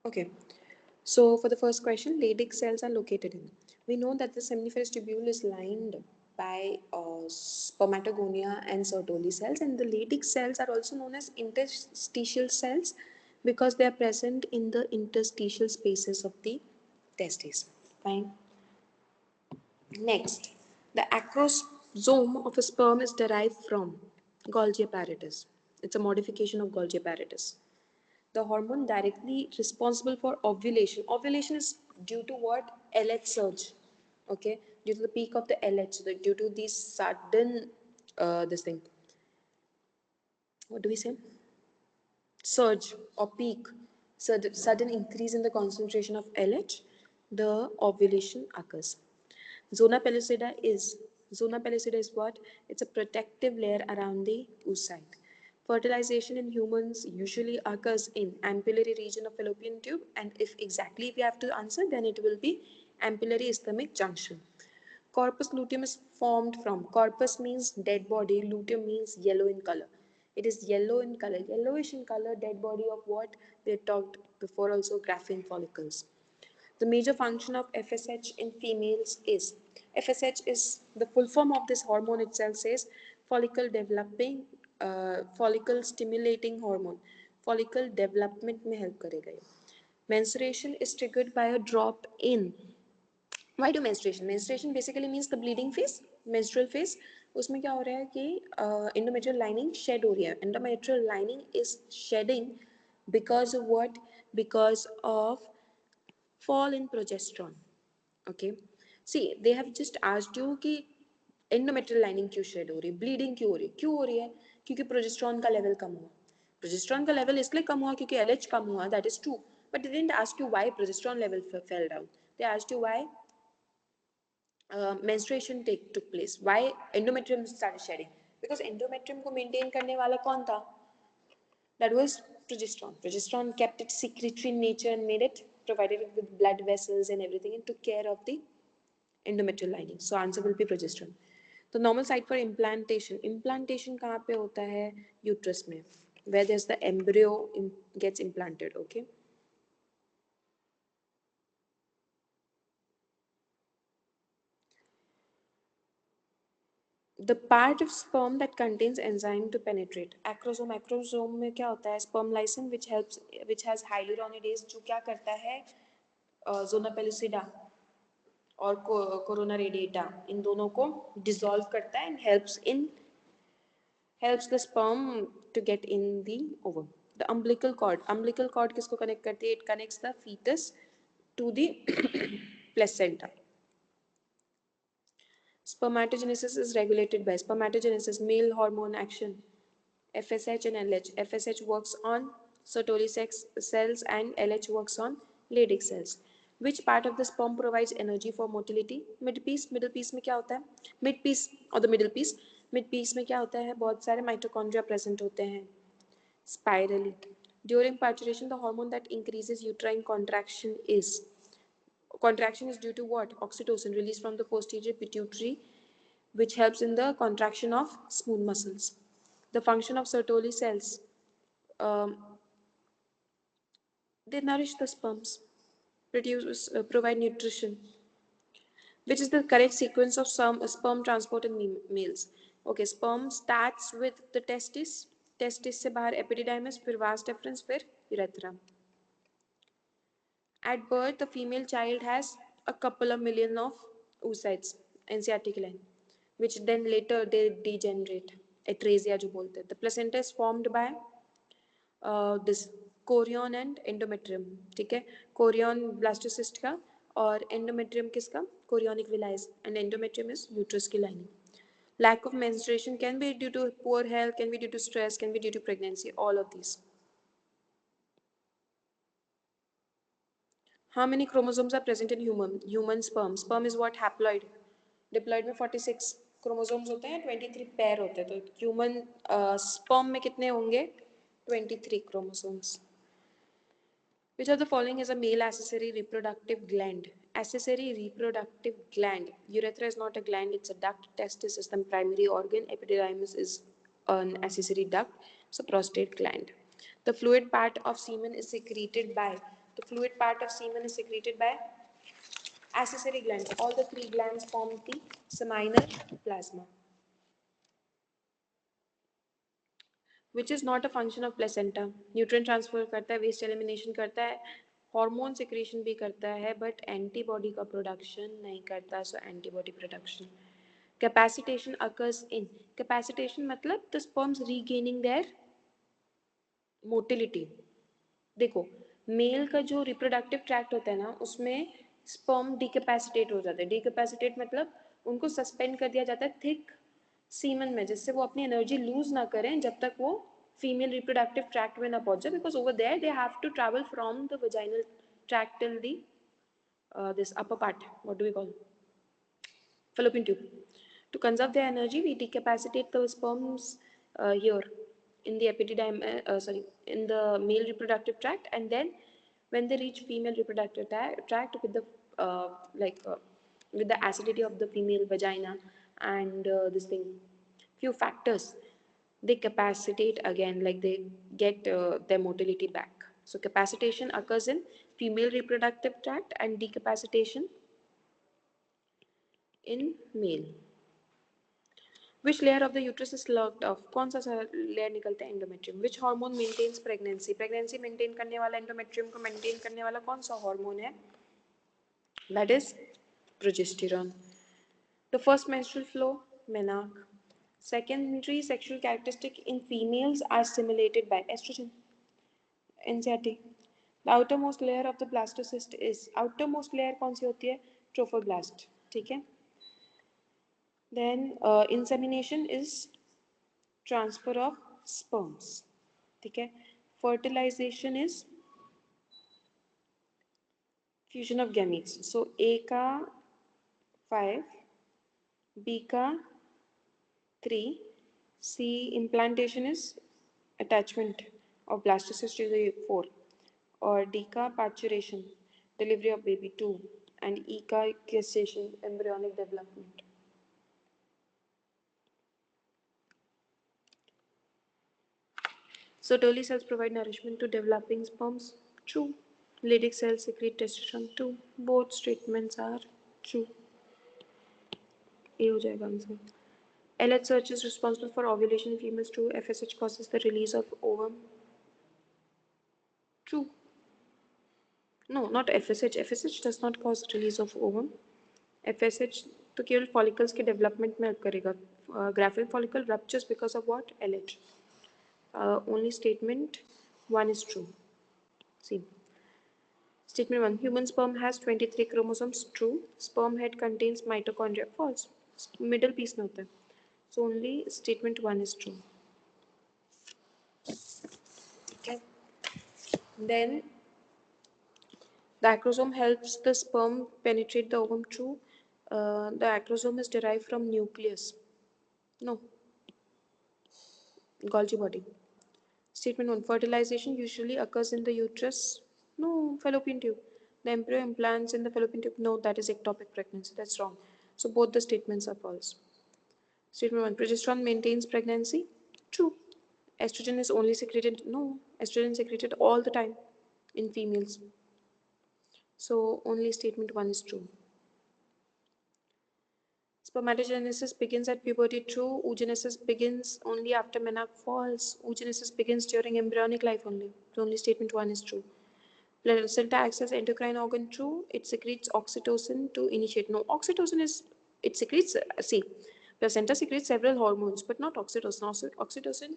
Okay. So for the first question, Leydig cells are located in. We know that the seminiferous tubule is lined by spermatogonia and Sertoli cells, and the Leydig cells are also known as interstitial cells because they are present in the interstitial spaces of the testes. Fine. Next, the acrosome of a sperm is derived from Golgi apparatus. It's a modification of Golgi apparatus. The hormone directly responsible for ovulation. Ovulation is due to what? LH surge. Okay, due to the peak of the LH, due to the sudden, this thing. What do we say? Surge or peak, sudden increase in the concentration of LH, the ovulation occurs. Zona pellucida is Zona pellucida is what? It's a protective layer around the oocyte. Fertilization in humans usually occurs in ampullary region of fallopian tube, and if we have to answer, then it will be ampullary isthmic junction. Corpus luteum is formed from, corpus means dead body, luteum means yellow in color. It is yellow in color, yellowish in color, dead body of what we talked before also, graphene follicles. The major function of FSH in females is, FSH is the full form of this hormone itself says follicle stimulating hormone. Follicle development में help करेगा ये. Menstruation is triggered by a drop in. Why do menstruation? Menstruation basically means the bleeding phase, menstrual phase. उसमें क्या हो रहा है कि endometrial lining shed हो रही है. Endometrial lining is shedding because of what? Because of fall in progesterone. Okay, see, they have just asked you कि endometrial lining क्यों shed हो रही है, bleeding क्यों हो रही है, क्योंकि प्रोजेस्ट्रॉन का लेवल कम हुआ. प्रोजेस्ट्रॉन का लेवल इसलिए कम हुआ क्योंकि LH कम हुआ, that is true, but they didn't ask you why progesterone level fell down. They asked you why menstruation took place, why endometrium started shedding, because endometrium को maintain करने वाला कौन था? That was progesterone. Progesterone kept it secretory in nature and made it, provided it with blood vessels and everything, and took care of the endometrial lining. So answer will be progesterone. The normal site for implantation. Implantation कहाँ पे होता है? Uterus में, where there's the embryo gets implanted. Okay. The part of sperm that contains enzyme to penetrate. Acrosome में क्या होता है? Sperm lysine which has hyaluronidase जो क्या करता है? Zona pellucida और कोरोना रेडिएटा इन दोनों को डिसॉल्व करता है and helps the sperm to get in the ovum. The umbilical cord किसको connect करती है? It connects the fetus to the placenta. Spermatogenesis is regulated by spermatogenesis, male hormone action, FSH and LH. FSH works on Sertoli cells and LH works on Leydig cells. Which part of the sperm provides energy for motility? Mid piece. Middle piece में क्या होता है? Mid piece or the middle piece. Mid piece में क्या होता है? बहुत सारे mitochondria present होते हैं. Spirally. During parturition, the hormone that increases uterine contraction is due to what? Oxytocin released from the posterior pituitary, which helps in the contraction of smooth muscles. The function of Sertoli cells, um, they nourish the sperms, provide nutrition, which is the correct sequence of some sperm transport in males. Okay, sperm starts with the testis से बाहर epididymis, फिर vas deferens, फिर urethra. At birth, the female child has a couple of million of oocytes, NCRT line, which then later they degenerate. Atresia जो बोलते हैं. The placenta is formed by this chorion and endometrium. ठीक है, chorion blastocyst का और endometrium किसका? Chorionic villi, and endometrium is uterus की lining. Lack of menstruation can be due to poor health, can be due to stress, can be due to pregnancy, all of these. How many chromosomes are present in human sperm? Sperm is what? Haploid. Diploid में 46 chromosomes होते हैं, 23 pair होते हैं. तो human sperm में कितने होंगे? 23 chromosomes. Which of the following is a male accessory reproductive gland? Accessory reproductive gland. Urethra is not a gland, it's a duct. Testis is the primary organ. Epididymis is an accessory duct. So prostate gland. The fluid part of semen is secreted by The fluid part of semen is secreted by accessory glands. All the three glands form the seminal plasma, which is not a function of placenta. Nutrient transfer करता है, waste elimination करता है, hormone secretion भी करता है, but antibody का production नहीं करता. So antibody production. Capacitation occurs in. Capacitation मतलब the sperms regaining their motility. देखो, मेल का जो रिप्रोडक्टिव ट्रैक्ट होता है ना, उसमें स्पर्म डिकैपेसिटेट हो जाता है. डिकैपेसिटेट मतलब उनको सस्पेंड कर दिया जाता है थिक सीमन में, जिससे वो अपनी एनर्जी लूज ना करें जब तक वो फीमेल रिप्रोडक्टिव ट्रैक्ट में ना पहुंच जाए, because over there they have to travel from the vaginal tract till the this upper part, what do we call, fallopian tube. To conserve their energy, we decapacitate the sperms here in the epididymis, in the male reproductive tract, and then when they reach female reproductive tract with the with the acidity of the female vagina and this thing, few factors, they capacitate again, like they get their motility back. So capacitation occurs in female reproductive tract and decapacitation in male. Which layer of the uterus is locked off? कौन सा layer निकलता है? Endometrium. Which hormone maintains pregnancy? Pregnancy maintain करने वाला, endometrium को maintain करने वाला कौन सा hormone है? That is progesterone. The first menstrual flow, menarche. Secondary sexual characteristic in females are stimulated by estrogen. NCERT. The outermost layer of the blastocyst is, outermost layer कौन सी होती है? Trophoblast. ठीक है? Then insemination is transfer of sperms. ठीक है? Fertilization is fusion of gametes. So A का 5, B का 3, C implantation is attachment of blastocyst to the 4, और D का parturition, delivery of baby 2, and E का gestation, embryonic development. Sertoli cells provide nourishment to developing sperms. True. Leydig cells secrete testosterone. True. Both statements are true. ये हो जाएगा answer. LH is responsible for ovulation in females. True. FSH causes the release of ovum. True. No, not FSH. FSH does not cause release of ovum. FSH तो केवल follicles के development में help करेगा. Graphic follicle ruptures because of what? LH. Only statement 1 is true. See. Statement 1. Human sperm has 23 chromosomes. True. Sperm head contains mitochondria. False. Middle piece में होता है. So only statement 1 is true. Okay. Then the acrosome helps the sperm penetrate the ovum. True. The acrosome is derived from nucleus. No. Golgi body. Statement 1. Fertilization usually occurs in the uterus. No. Fallopian tube. The embryo implants in the fallopian tube. No, that is ectopic pregnancy. That's wrong. So both the statements are false. Statement 1. Progesterone maintains pregnancy. True. Estrogen is only secreted. No. Estrogen is secreted all the time in females. So only statement 1 is true. Spermatogenesis begins at puberty. True. Oogenesis begins only after menarche. False. Oogenesis begins during embryonic life only. So only statement 1 is true. Placenta acts as endocrine organ. True. It secretes oxytocin to initiate. No. Oxytocin is, it secretes, see, placenta secretes several hormones, but not oxytocin. Oxytocin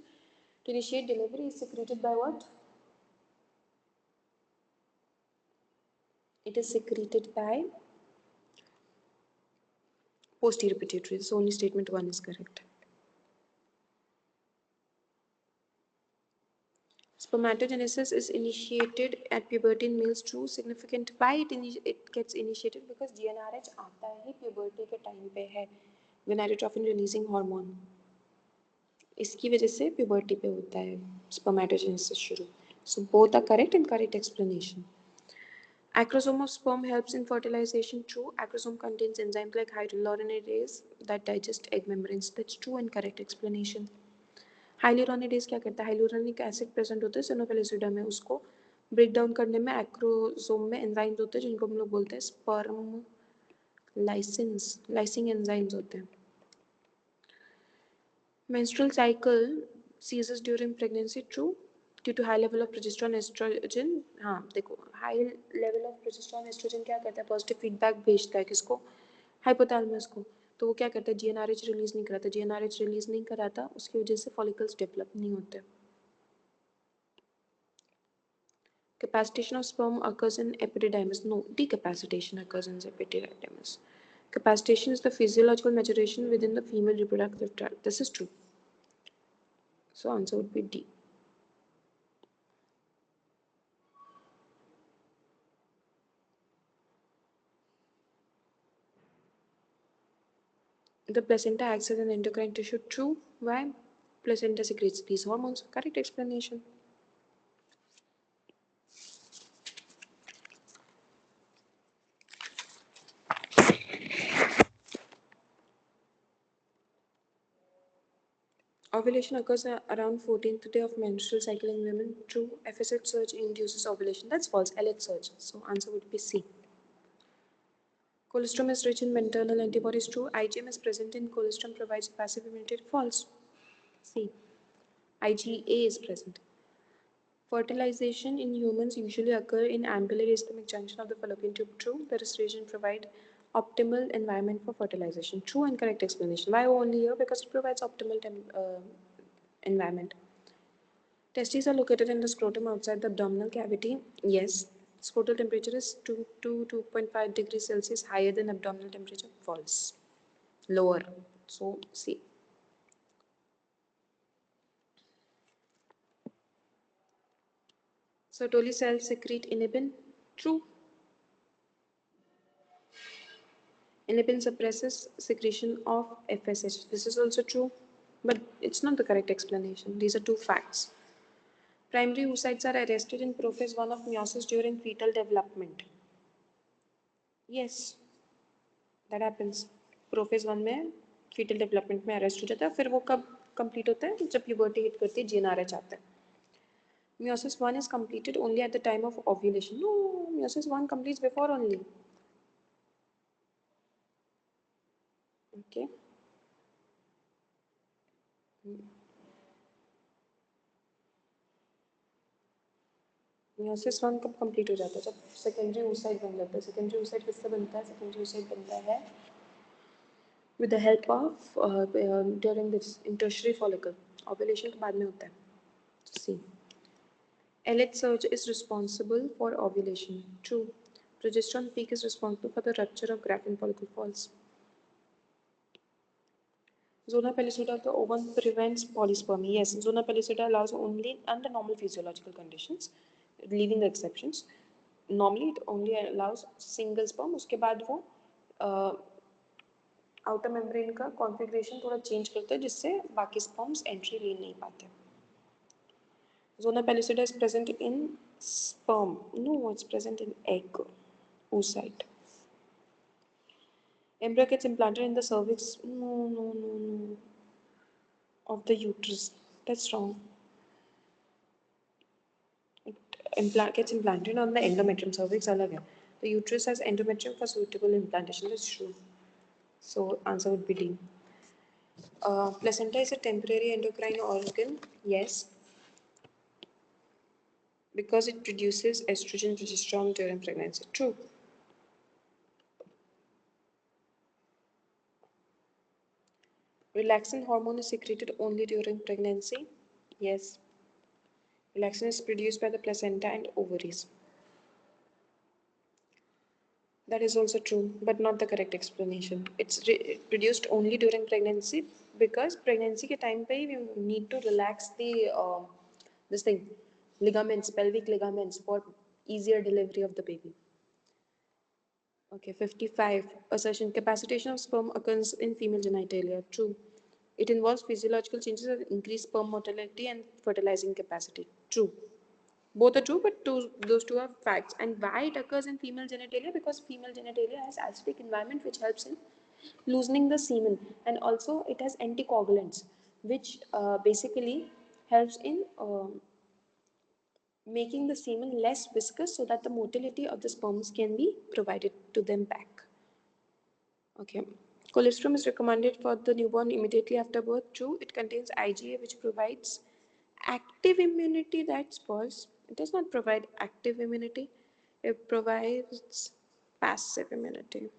to initiate delivery is secreted by what? It is secreted by posterior pituitary. So only statement 1 is correct. Spermatogenesis is initiated at puberty in males. True. Significant. Why it gets initiated? Because GnRH आता ही puberty के time पे है. Gonadotropin releasing hormone. इसकी वजह से puberty पे होता है spermatogenesis शुरू. So both are correct and correct explanation. Acrosome of sperm helps in fertilization. True. Acrosome contains enzymes like hyaluronidase that digest egg membranes. That's true and correct explanation. Hyaluronidase क्या करता है? Hyaluronic acid present होता है सिनोफिलिसिडा में, उसको break down करने में acrosome में एंजाइम्स होते हैं जिनको हम लोग बोलते हैं स्पर्म लाइसिंग एंजाइम्स होते हैं. Menstrual cycle ceases during pregnancy. True. Due to high level of progesterone estrogen. हाँ देखो high level of progesterone estrogen क्या करता है, पॉजिटिव फीडबैक भेजता है किसको, हाइपोथैलेमस को. तो वो क्या करता है, जीएनआरएच रिलीज नहीं कराता. जीएनआरएच रिलीज नहीं कराता, उसकी वजह से फॉलिकल्स डेवलप नहीं होते. Capacitation of sperm occurs in epididymis. No, decapacitation occurs in epididymis. Capacitation is the physiological maturation within the female reproductive tract. This is true. So answer would be D. The placenta acts as an endocrine tissue. True. Why? Placenta secretes these hormones. Correct explanation. Ovulation occurs around 14th day of menstrual cycle in women. True. FSH surge induces ovulation. That's false. LH surge. So answer would be C. Colostrum is rich in maternal antibodies. True. IgM is present in colostrum, provides passive immunity. False. C. IgA is present. Fertilization in humans usually occur in ambulatory ischemic junction of the fallopian tube. True. The region provide optimal environment for fertilization. True and correct explanation. Why only here? Because it provides optimal environment. Testes are located in the scrotum outside the abdominal cavity. Yes. Scrotal temperature is 2 to 2.5 degrees Celsius higher than abdominal temperature. False. Lower. So C. Sertoli cells secrete inhibin. True. Inhibin suppresses secretion of FSH. This is also true, but it's not the correct explanation. These are two facts. Primary oocytes are arrested in prophase 1 of meiosis during fetal development. Yes, that happens. Prophase 1 में fetal development में arrest हो जाता है. फिर वो कब complete होता है, जब प्यूबर्टी हिट करती है, जीएनआरएच आता है. Meiosis 1 is completed only at the time of ovulation. No, meiosis 1 completes before only. Okay. meiosis 1 कब कंप्लीट हो जाता है, जब सेकेंडरी oocyte बन जाता है. सेकेंडरी oocyte किससे बनता है, सेकेंडरी oocyte बनता है with the help of during this tertiary follicle. Ovulation के बाद में होता है. See. LH surge is responsible for ovulation. True. Progesterone peak is responsible for the rupture of Graafian follicle. False. Zona pellucida of the ovum prevents polyspermy. Yes, zona pellucida allows only under normal physiological conditions, leaving the exceptions. Normally, it only allows single sperm. उसके बाद वो outer membrane का configuration थोड़ा change करता है, जिससे बाकी sperms entry ले नहीं पाते. Zona pellucida is present in sperm. No, it's present in egg oocyte. Embryo gets implanted in the cervix. No. Of the uterus. That's wrong. It gets implanted on the endometrium. Cervix अलग है. The uterus has endometrium for suitable implantation. That's true. So answer would be D. Placenta is a temporary endocrine organ. Yes. Because it produces estrogen, progesterone during pregnancy. True. Relaxin hormone is secreted only during pregnancy. Yes. Relaxin is produced by the placenta and ovaries. That is also true, but not the correct explanation. It's produced only during pregnancy because pregnancy के time पे you need to relax the this thing, ligaments, pelvic ligaments for easier delivery of the baby. Okay, 55. Assertion: capacitation of sperm occurs in female genitalia. True. It involves physiological changes that increase sperm motility and fertilizing capacity. True. Both are true, but those two are facts. And why it occurs in female genitalia? Because female genitalia has acidic environment which helps in loosening the semen, and also it has anticoagulants which basically helps in making the semen less viscous so that the motility of the sperms can be provided to them back. Okay. Colostrum is recommended for the newborn immediately after birth. True, it contains IgA, which provides active immunity that spurs. It does not provide active immunity. It provides passive immunity.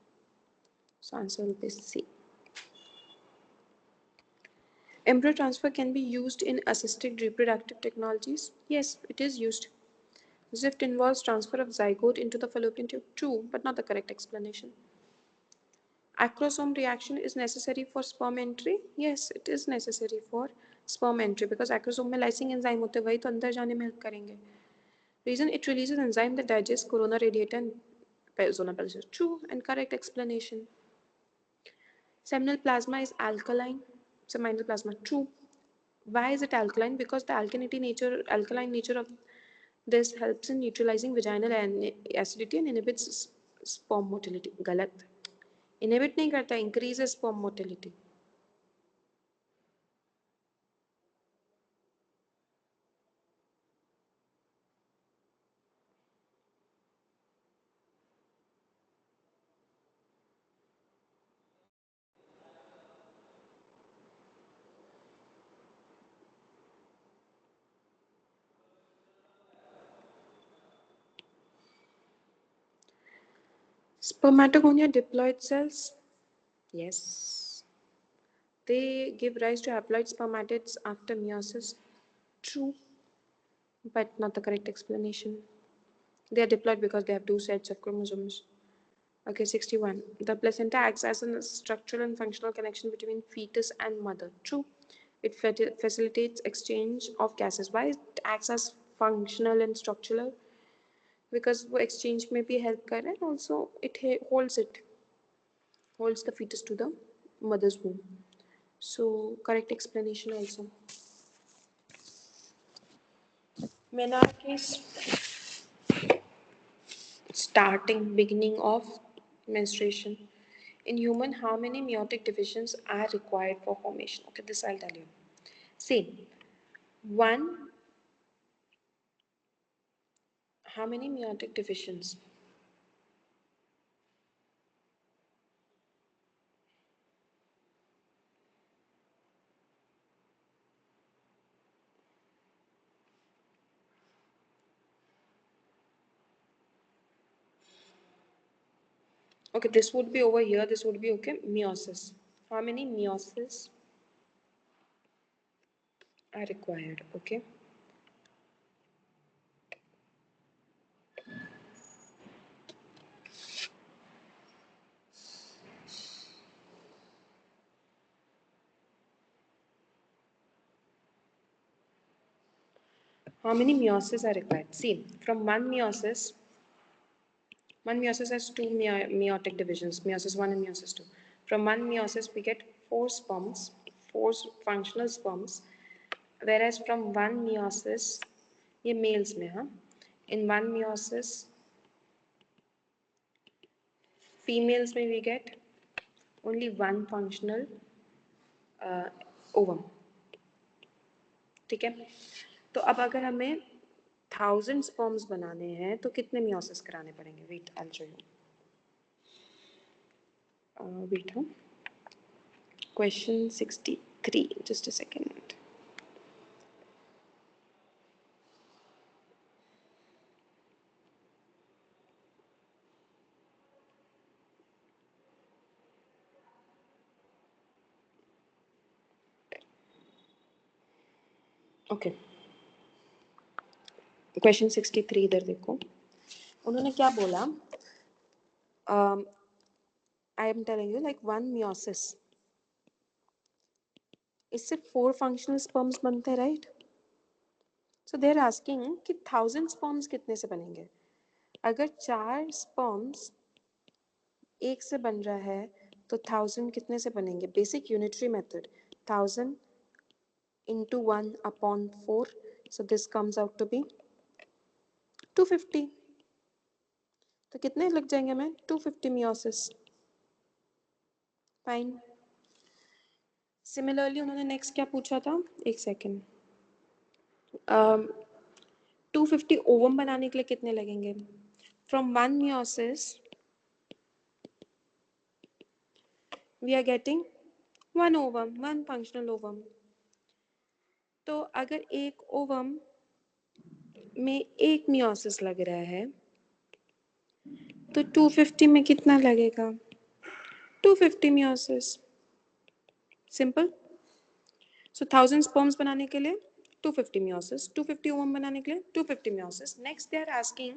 So answer will be C. Embryo transfer can be used in assisted reproductive technologies. Yes, it is used. ZIFT involves transfer of zygote into the fallopian tube. True, but not the correct explanation. Acrosome reaction is necessary for sperm entry. Yes, it is necessary for sperm entry because acrosome में lysing enzyme होते हैं, वही तो अंदर जाने में help करेंगे. Reason, it releases enzyme that digests corona radiata and zona pellucid. True and correct explanation. Seminal plasma is alkaline. Seminal plasma. True. Why is it alkaline? Because the alkaline nature of this helps in neutralizing vaginal acidity and inhibits sperm motility. गलत. Inhibit नहीं करता, increases sperm motility. Spermatogonia diploid cells. Yes. They give rise to haploid spermatids after meiosis. True, but not the correct explanation. They are diploid because they have two sets of chromosomes. Okay, 61. The placenta acts as a structural and functional connection between fetus and mother. True. It facilitates exchange of gases. Why it acts as functional and structural? Because वो exchange में भी help कर रहा है, also it holds the fetus to the mother's womb. So correct explanation also. Menarche beginning of menstruation. In human, how many meiotic divisions are required for formation? Okay, this I'll tell you. See, one, how many meiotic divisions? Okay, this would be over here, this would be okay, meiosis. How many meiosis are required? Okay. How many meiosis are required? See, from one meiosis has two meiotic divisions, meiosis 1 and meiosis 2. From one meiosis, we get four functional sperms, whereas from one meiosis, ये males में हाँ, in one meiosis, females में we get only one functional ovum. ठीक है? तो अब अगर हमें 1000 sperms बनाने हैं तो कितने meiosis कराने पड़ेंगे? Wait, I'll show you. Wait, huh? Question 63. Just a second. Okay. Question 63 इधर देखो. उन्होंने क्या बोला? I am telling you, like one meiosis, इससे 4 functional sperms बनते हैं, right? So they are asking कि 1000 sperms कितने से बनेंगे? अगर 4 sperms एक से बन रहा है तो 1000 कितने से बनेंगे? Basic unitary method. 1000 into 1 upon 4. So this comes out to be 250. तो कितने लग जाएंगे हमें? 250 meiosis. Fine. Similarly उन्होंने next क्या पूछा था? एक second. 250 ओवम बनाने के लिए कितने लगेंगे? From 1 meiosis we are getting 1 ovum, 1 functional ovum. तो अगर एक ओवम में एक meiosis लग रहा है तो 250 में कितना लगेगा? 250 meiosis. सिंपल. सो 1000 sperms बनाने के लिए 250 meiosis, 250 ovum बनाने के लिए 250 meiosis. Next they are asking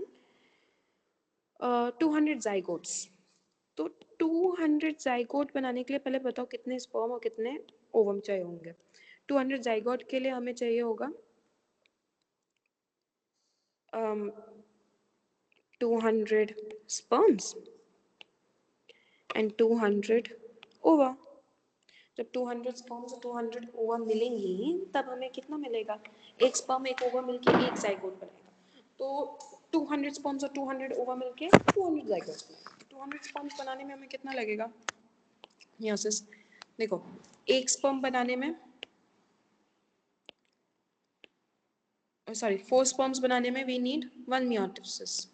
200 zygotes. तो 200 zygote बनाने के लिए पहले बताओ कितने sperm और कितने ovum चाहिए होंगे. 200 zygote के लिए हमें चाहिए होगा 200 sperms and 200 ova. जब 200 sperms और 200 ova मिलेंगी तब हमें कितना मिलेगा? एक sperm एक ova मिलके एक zygote बनाएगा. तो 200 sperms और 200 ova मिलके 200 zygotes बनाएगा. 200 sperms बनाने में हमें कितना लगेगा? meiosis. देखो एक sperm बनाने में सॉरी 4 sperms बनाने में we need 1 meiosis.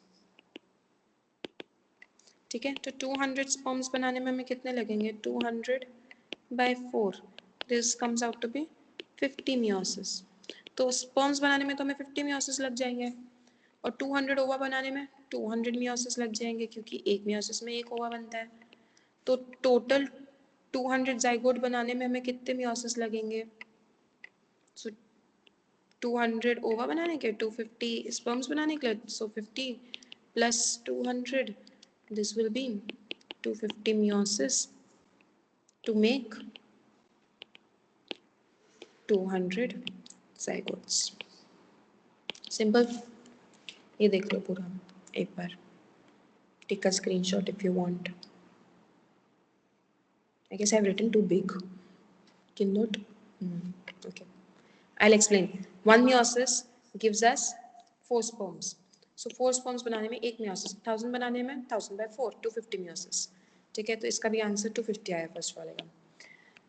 ठीक है, तो 200 sperms बनाने में हमें कितने लगेंगे? 200 by 4. This comes out to be 50 meiosis. तो sperms बनाने में तो हमें 50 meiosis लग जाएंगे और 200 ova बनाने में 200 meiosis लग जाएंगे क्योंकि एक meiosis में एक ova बनता है. तो टोटल 200 zygote बनाने में हमें कितने meiosis लगेंगे? So 200 ova बनाने के 250 sperms बनाने के लिए, so 50 plus 200, this will be 250 meiosis to make 200 zygotes. Simple. ये देख लो पूरा एक बार. Take a screenshot if you want. I guess I've written too big. Cannot. Okay. I'll explain. 1 meiosis gives us 4 sperms. So 4 sperms बनाने में एक meiosis. 1000 बनाने में 1000 by 4 250 meiosis. ठीक है, तो इसका भी आंसर 250 आया फर्स्ट वाले का.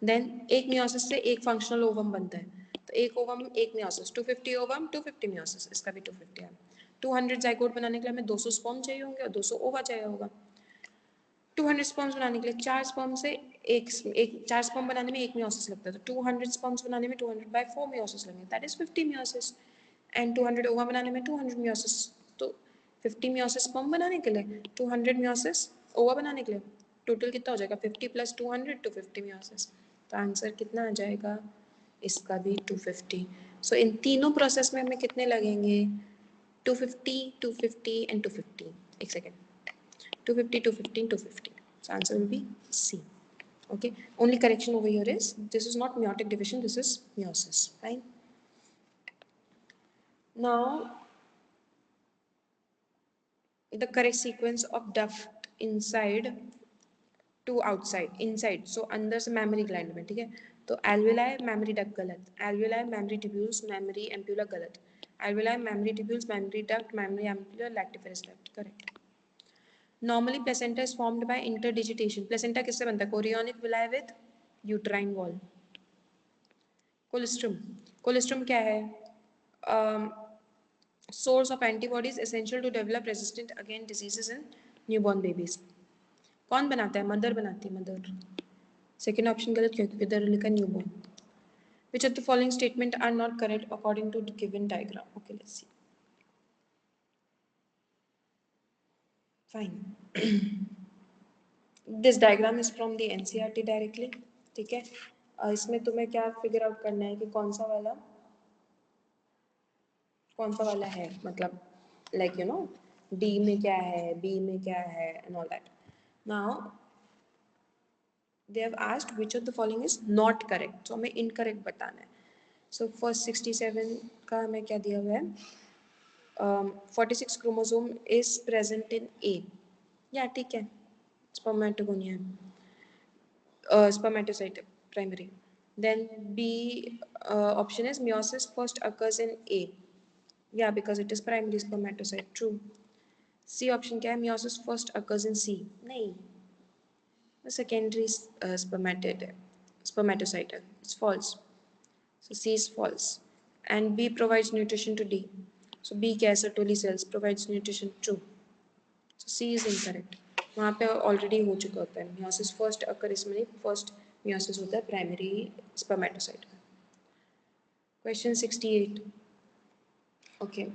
देन एक meiosis से एक functional ovum बनता है. तो एक ovum एक meiosis 250 ovum 250 meiosis. इसका भी 250 आया. 200 zygote बनाने के लिए हमें 200 sperm चाहिए होंगे और 200 ova चाहिए होगा. 200 sperms बनाने के लिए 4 sperm से एक 4 sperm बनाने में एक meiosis लगता है. तो 200 sperms बनाने में 200 by 4 meiosis लगेंगे. That is 50 meiosis. And 200 ova बनाने में 200 meiosis. तो 50 meiosis sperm बनाने के लिए 200 meiosis ova बनाने के लिए टोटल कितना हो जाएगा? 50 plus 200 250 meiosis. तो आंसर कितना आ जाएगा? इसका भी 250. सो इन तीनों प्रोसेस में हमें कितने लगेंगे? 250 250 and 250. एक second. 250 250 250. So answer will be C. Okay. Only correction over here is this is not meiotic division. This is meiosis. Fine. Now the correct sequence of duct inside to outside. Inside. So अंदर से mammary gland में. ठीक है. तो alveoli mammary duct गलत. Alveoli mammary tubules mammary ampulla गलत. Alveoli mammary tubules mammary duct mammary ampulla lactiferous duct. Correct. Normally placenta is formed by interdigitation. Placenta किससे बनता है? Chorionic villi with uterine wall. Colostrum. Colostrum क्या है? Source of antibodies essential to develop resistant against diseases in newborn babies. कौन बनाता है? Mother बनाती है. मदर. सेकेंड ऑप्शन गलत क्यों? क्योंकि इधर लिखा newborn. Which of the following statement are not correct according to the given diagram? Okay, let's see. Fine. This diagram is from the NCERT directly. ठीक है. इसमें तुम्हें क्या फिगर आउट करना है कि कौन सा वाला है, मतलब लाइक यू नो डी में क्या है, बी में क्या है and all that. Now they have asked which of the following is not correct. So हमें इनकरेक्ट बताना है. सो फर्स्ट 67 का हमें क्या दिया हुआ है? 46 क्रोमोसोम इज प्रेजेंट इन ए. या ठीक है. Spermatogonia, spermatocyte primary. Then B option is meiosis first occurs in A. Yeah, because it is primary spermatocyte. True. C option क्या है? Meiosis first occurs in C. नहीं. The secondary spermatocyte. It's false. So C is false. And B provides nutrition to D. So B क्या है, Sertoli cells provides nutrition, true. So C is incorrect. वहाँ पे already हो चुका होता है meiosis first occur, इसमें नहीं, first meiosis होता है primary spermatocyte में. Question 68. Okay.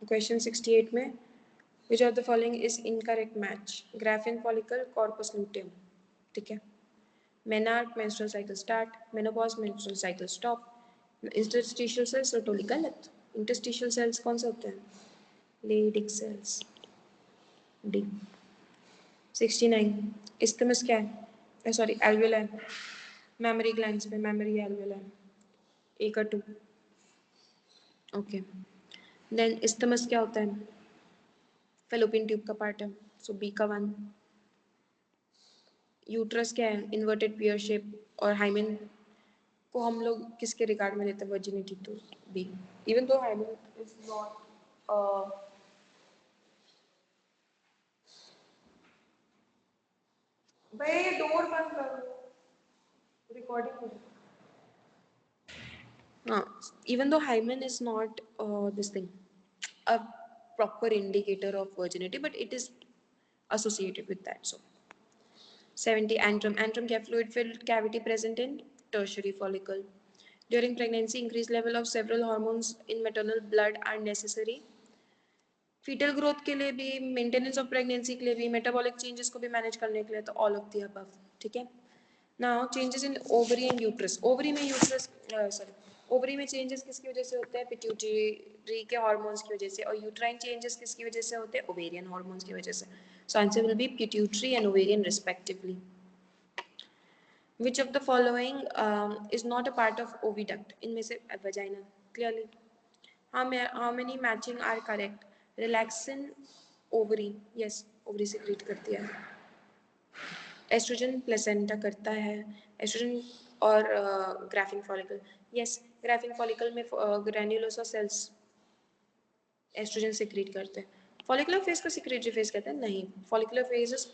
Question 68 में which of the following is incorrect match? Graphene follicle, corpus luteum. ठीक है. Menarche menstrual cycle start, menopause menstrual cycle stop, interstitial cells Sertoli गलत. Interstitial cells कौन से होते हैं? Leydig cells. D. 69. Isthmus क्या है? Sorry, alveoli. Mammary glands में mammary alveoli. A का 2. Okay. Then isthmus क्या होता है? फेलोपियन ट्यूब का पार्ट है. सो बी का 1. यूट्रस क्या है? इन्वर्टेड पियर शेप. और हाइमेन को हम लोग किसके रिगार्ड में लेते हैं? वर्जिनिटी. तो B. Even though hymen is not भाई डोर बंद करो, रिकॉर्डिंग हो रही है. हाँ, even though hymen is not this thing, a proper indicator of virginity, but it is associated with that. So 70. Antrum. Antrum क्या? Fluid filled cavity present in tertiary follicle. During pregnancy, increased level of several hormones in maternal blood are necessary. Foetal growth के लिए भी, maintenance of pregnancy के लिए भी, metabolic changes को भी manage करने के लिए, तो ऑल ऑफ द अबव. ठीक है. Now changes in ovary and uterus. Ovary में यूट्रस सॉरी ओवरी में चेंजेस किसकी वजह से होते हैं? पिट्यूटरी के हार्मोन्स की वजह से. और यूट्राइन चेंजेस किसकी वजह से होते हैं? ओवेरियन हार्मोन्स की वजह से. So answer will be pituitary and ovarian respectively. Which of the following is not a part of oviduct? इनमें से vagina. Clearly. How many matching are correct? Relaxin, ovary. Yes, ovary secrete करती है. Oestrogen placenta करता है. Oestrogen और graphene follicle. Yes, graphene follicle में granulosa sales oestrogen secrete करते हैं. फॉलिकुलर फेज को सिक्रेटरी फेज कहते हैं? नहीं. Follicular phase is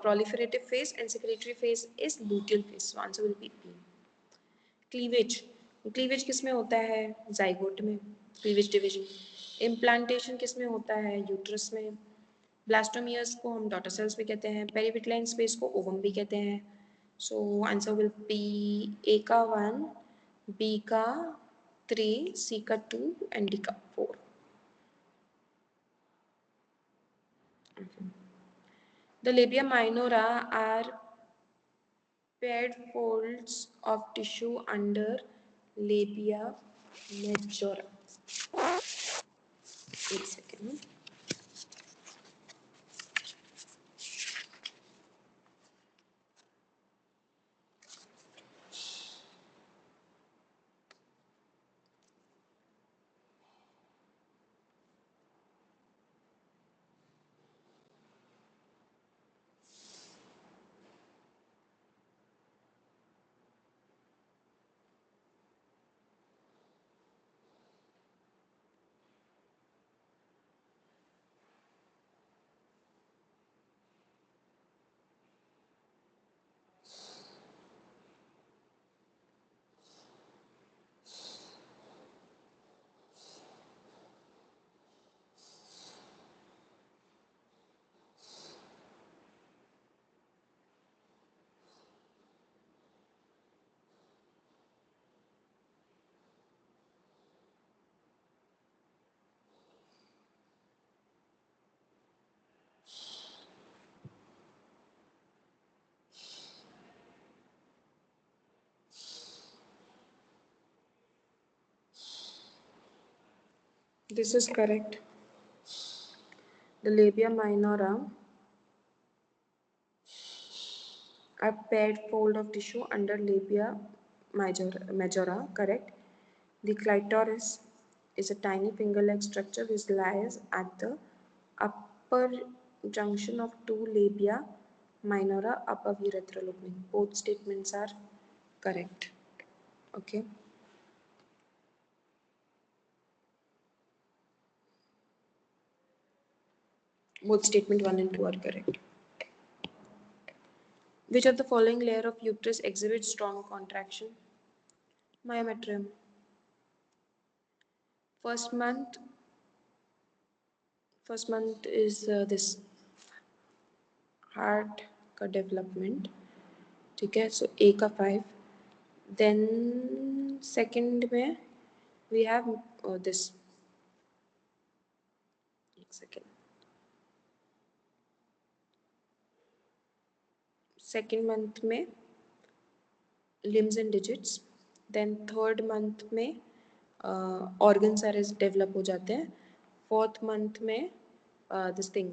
proliferative phase and secretory phase is luteal phase. So answer will be B. Cleavage. Cleavage किस में होता है? जाइगोट में. Cleavage division. इम्प्लांटेशन किस में होता है? यूट्रस में. ब्लास्टोमियर्स को हम डॉटर सेल्स भी कहते हैं. पेरिविटलाइन स्पेस को ओवम भी कहते हैं. सो आंसर विल बी ए का 1, बी का 3, सी का 2 एंड डी का 4. The labia minora are paired folds of tissue under labia majora. एक second. This is correct. The labia minora, a paired fold of tissue under labia majora, correct. The clitoris is a tiny finger-like structure which lies at the upper junction of two labia minora above urethral opening. Both statements are correct. Okay. Both statement 1 and 2 are correct. Which of the following layer of uterus exhibits strong contraction? Myometrium. First month first month is this heart का development, ठीक है, सो ए का 5, then second में we have this, एक second, second month में limbs and digits, then third month में organ सारे develop हो जाते हैं, फोर्थ मंथ में this thing,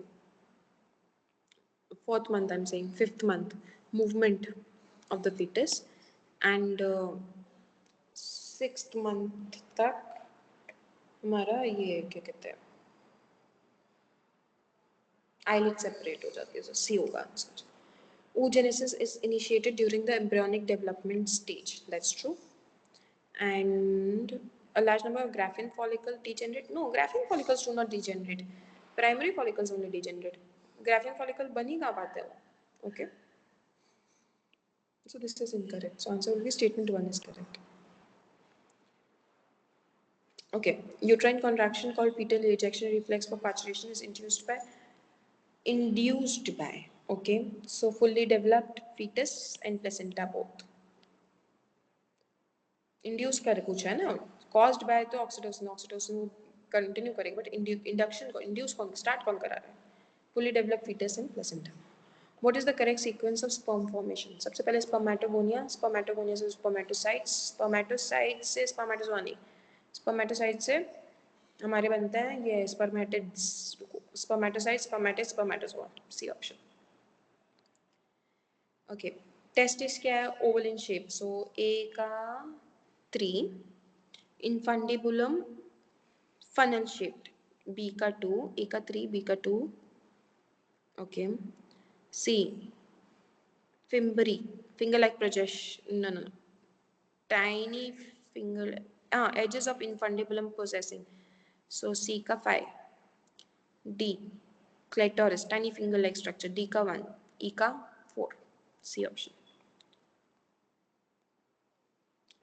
fourth month I'm saying, fifth month movement of the fetus, and sixth month तक हमारा ये क्या कहते हैं, आईलिड सेपरेट हो जाती है, so C होगा answer. Oogenesis is initiated during the embryonic development stage. That's true. And a large number of Graafian follicles degenerate. No, Graafian follicles do not degenerate. Primary follicles only degenerate. Graafian follicle बन ही कहाँ पाते हो? Okay. So this is incorrect. So answer will be statement 1 is correct. Okay. Uterine contraction called fetal ejection reflex for parturition is induced by. Okay. So fully developed fetus and placenta both. Induce कर पूछा है ना, caused by तो oxytocin, oxytocin continue करेगा, but induction को induce कौन start कौन करा रहा है, fully developed foetus in placenta. What is the correct sequence of sperm formation? सबसे पहले स्पर्मेटोगोनिया, स्पर्मेटोगोनिया से स्पर्मेटोसाइट्स, स्पर्मेटोसाइट से स्पर्मेटोजोआ, स्पर्मेटोसाइट से हमारे बनते हैं ये spermatids, spermatocyte, spermatid, spermatozoa. C option. Okay. Testis क्या है? ओवल इन शेप, सो ए का 3, infundibulum funnel shaped, B का 2, A का 3, B का 2, okay. C fimbri, finger like projection, no, tiny finger, edges of infundibulum possessing, so C का 5. D clitoris, tiny finger like structure, D का 1, E का 4, C option.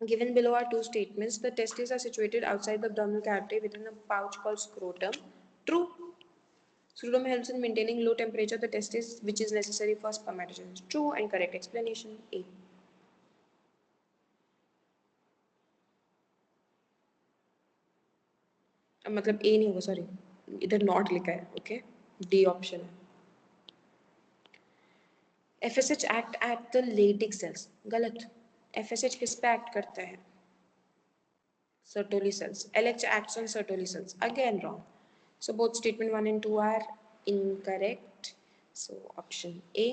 Given below are two statements. The testes are situated outside the abdominal cavity within a pouch called scrotum. True. Scrotum helps in maintaining low temperature of the testes, which is necessary for spermatogenesis. True and correct explanation A. मतलब A नहीं होगा, sorry, इधर not लिखा है. Okay, D option है. FSH act at the Leydig cells. गलत. FSH किस पे एक्ट करता है? Sertoli cells. LH acts on Sertoli cells. Again wrong. So both statement 1 and 2 are incorrect. So option A.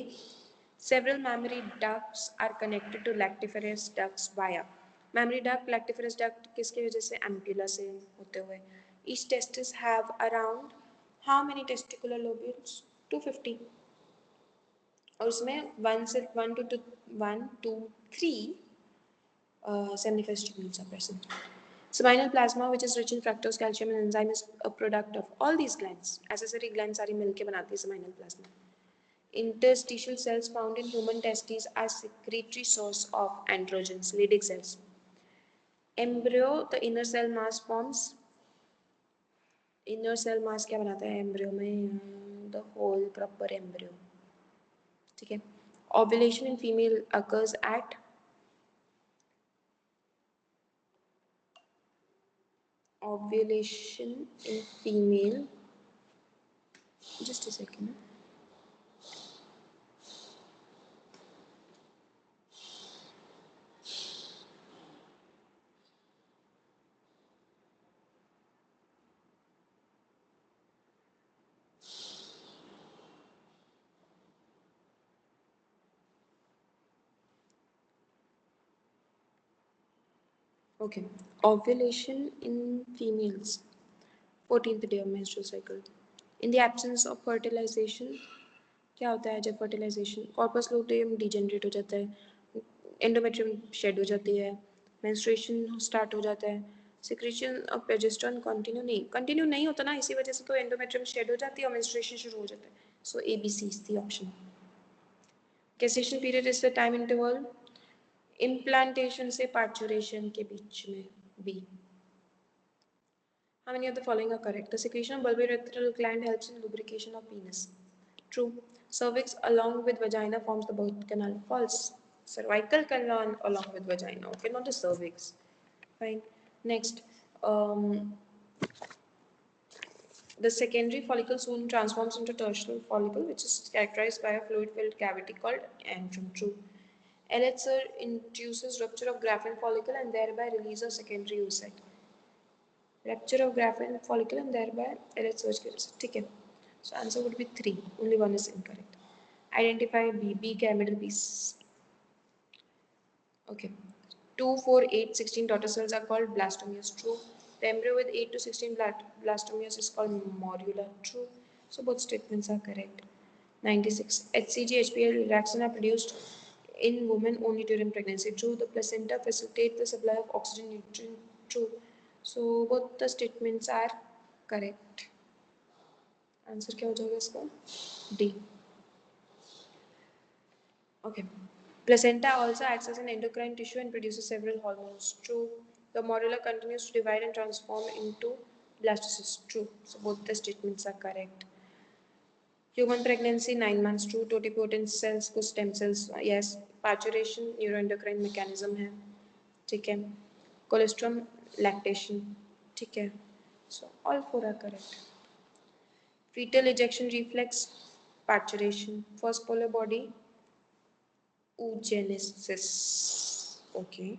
Several mammary ducts are connected to lactiferous ducts via. Mammary duct, lactiferous duct किसकी वजह से? ampulla से होते हुए. Each testis have around how many testicular lobules? 250. और उसमें 1 to 3 seminiferous tubules are present. Seminal plasma, which is rich in fructose, calcium, and enzyme, is a product of all these glands. Accessory glands सारी मिलके बनाती है seminal plasma. Interstitial cells found in human testes are secretory source of androgens, Leydig cells. Embryo, the inner cell mass forms. Inner cell mass क्या बनाता है embryo में? The whole proper embryo. ठीक है. Ovulation in female occurs at ovulation in female, just a second. Okay, ovulation in females, 14th day of menstrual cycle. In the absence of fertilization, क्या होता है जब fertilization? Corpus luteum degenerate हो जाता है, endometrium shed हो जाती है, menstruation start हो जाता है, secretion of progesterone continue नहीं होता ना, इसी वजह से तो endometrium shed हो जाती है और menstruation शुरू हो जाता है. So ABC is the option. Gestation period is the time interval implantation से parturition के बीच में, B. How many of the following are correct? The secretion of bulbourethral gland helps in lubrication of penis. True. Cervix along with vagina forms the birth canal. False. Cervical canal along with vagina. Okay, not the cervix. Fine. Next. Um, the secondary follicle soon transforms into tertiary follicle, which is characterized by a fluid-filled cavity called antrum. True. LHR induces rupture of Graafian follicle and thereby release of secondary oocyte. Rupture of Graafian follicle and thereby LHR kills. Okay. So answer would be 3. Only one is incorrect. Identify B. B pyramidal piece. Okay. 2, 4, 8, 16 daughter cells are called blastomeres. True. The embryo with 8 to 16 blastomeres is called morula. True. So both statements are correct. 96. HCG, HPL, relaxin are produced in women only during pregnancy. True. The placenta facilitates the supply of oxygen nutrient. True. So both the statements are correct. Answer क्या हो जाएगा इसका? D. Okay. Placenta also acts as an endocrine tissue and produces several hormones. True. The morula continues to divide and transform into blastocysts. True. So both the statements are correct. Human pregnancy 9 months. True. Totipotent cells को stem cells. Yes. Parturition neuroendocrine mechanism है. ठीक है. Colostrum lactation. ठीक है. So all 4 are correct. Fetal ejection reflex parturition. First polar body oogenesis. Okay.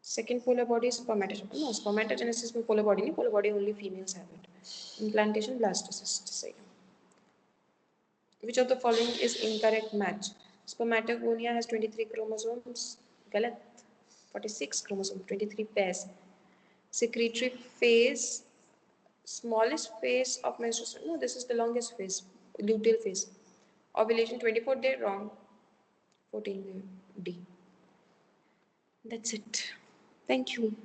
Second polar body is spermatogenesis. No, spermatogenesis में polar body नहीं, polar body only females have it. Implantation blastocyst सही है. Which of the following is incorrect match? Spermatogonia has 23 chromosomes. गलत. 46 chromosomes, 23 pairs. Secretory phase, smallest phase of menstruation. No, this is the longest phase, luteal phase. Ovulation 24th day, wrong. 14th day, D. That's it. Thank you.